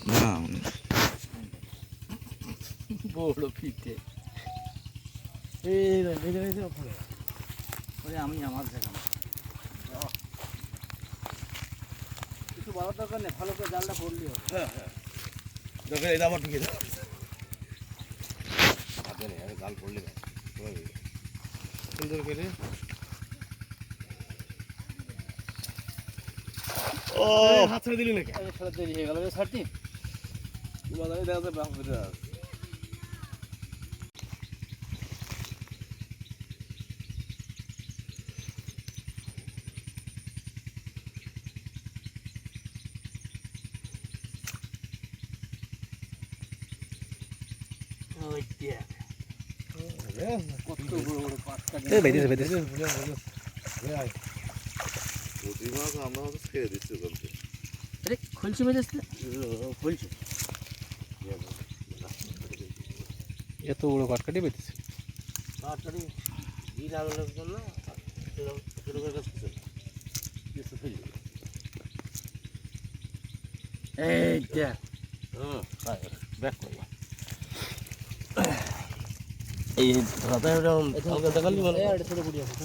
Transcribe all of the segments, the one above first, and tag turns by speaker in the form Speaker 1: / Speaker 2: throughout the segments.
Speaker 1: না
Speaker 2: বড় পিঠে আমি আমার দেখাম কিছু বলার দরকার নেই, ভালো করে জালটা পড়লি হবে।
Speaker 1: হ্যাঁ হ্যাঁ দেখে এটা আবার ঢুকে দাও হাতে নেই আগে জাল পড়লে না সুন্দর করে ও হাত ছেড়ে দিলি নাকি
Speaker 2: সারা দেরি হয়ে গেল ছাড়তি
Speaker 1: বাজারে দেখা যায় বাপ বেটা
Speaker 2: ওই দেখ কত বড় বড় পাঁচটা
Speaker 1: আমরা ছেড়ে দিচ্ছি ওখান থেকে
Speaker 2: আরে খুলছি বেঁধেছ খুলছি
Speaker 3: এত বড় কাটকাটি পেতেছে
Speaker 1: কাটকাটি দিন আলোর জন্য
Speaker 2: এই দেখ
Speaker 1: ব্যাক করবো এই দেখালি মানে
Speaker 2: ছোটো বুড়ি আছে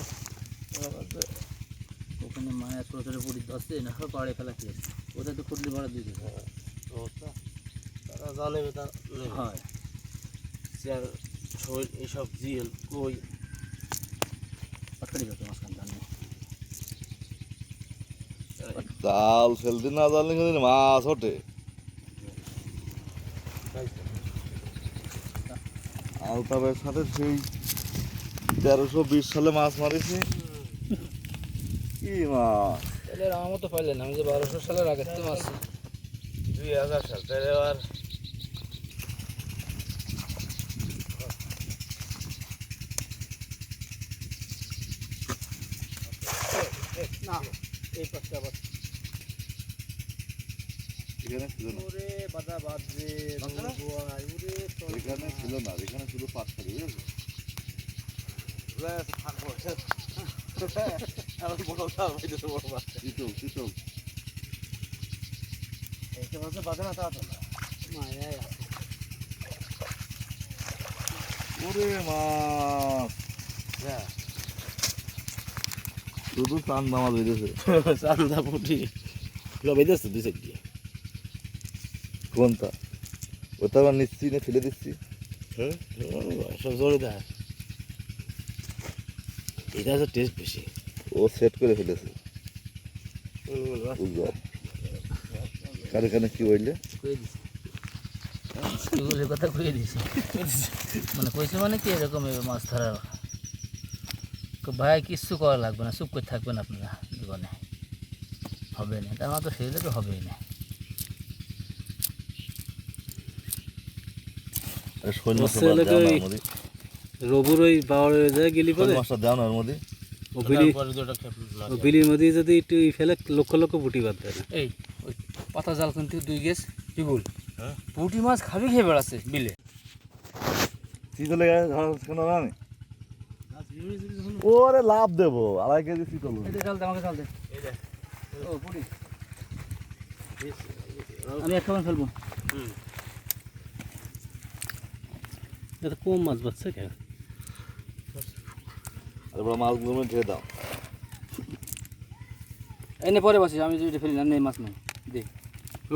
Speaker 2: ওখানে মায়া ছোটো ছোটো বুড়ি ধরছে না পাড়ে ফেলা খেয়েছে ওদের তো খুঁটলি ভাড়া দিয়ে দেবে
Speaker 1: তারা জানে তার
Speaker 2: হয়
Speaker 1: চেয়ার শৈল এইসব জিএল কই
Speaker 2: পাটকারি যাচ্ছে মাঝখান জানি
Speaker 4: জাল ফেলতে না জানলে কিন্তু মাছ ওঠে আলতাবের সাথে সেই 1320 সালে মাছ মারিছি কি মাছ
Speaker 2: তাহলে আমার মতো পাইলেন আমি যে 1200 সালের আগে তো মাছ
Speaker 1: 2000 সাল তাহলে আর
Speaker 2: না এই পাশটা আবার
Speaker 4: এখানে ছিল না
Speaker 2: ওরে বাদা বাজে
Speaker 4: এখানে ছিল না এখানে শুধু পাঁচ খালি বুঝেছো চিতল চিতল
Speaker 2: এইটা মাঝে বাজে না তা তো না মায়াই আছে
Speaker 4: ওরে মাছ শুধু চান্দা মাছ বেঁধেছে
Speaker 1: চান্দা পুটি বেঁধেছে দুই সাইড দিয়ে
Speaker 4: কোনটা ওটা আবার নিচ্ছি না ফেলে দিচ্ছি
Speaker 1: হ্যাঁ সব জোরে দেয় এটা হচ্ছে টেস্ট বেশি
Speaker 4: ও সেট করে ফেলেছে বুঝলাম কারে কানে কি বললে
Speaker 2: কই দিছি এগুলোর কথা কই দিছি মানে কইছে মানে কি এরকম মাছ ধরার ভাই কিচ্ছু করা লাগবে না চুপ করে থাকবেন আপনারা জীবনে হবে না তার তো সেটা তো হবেই না
Speaker 3: রবুর ওই বাওয়ারে যায় গেলি পরে
Speaker 4: মাছটা দাও না ওর মধ্যে
Speaker 3: বিলির মধ্যে যদি একটু ফেলে লক্ষ লক্ষ পুঁটি বাদ দেয় না
Speaker 2: এই ওই পাতা জাল কিন্তু 2 গেছ বিগুল পুঁটি মাছ খাবি খেয়ে বেড়াচ্ছে বিলে
Speaker 4: চিতলে কেন আমি ওরে লাভ দেবো 2.5 কেজি চিতল
Speaker 2: এই জাল দে আমাকে জাল দে ও পুঁটি আমি একটা মাছ ফেলবো
Speaker 3: এটা কম মাছ বাচ্চা কেন
Speaker 4: আর বড় মাছগুলো ঢেলে দাও
Speaker 2: এনে পরে বসিস আমি যদি ফেলি না নেই মাছ নাই দে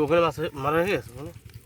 Speaker 1: ওখানে মাছ মারা গেছে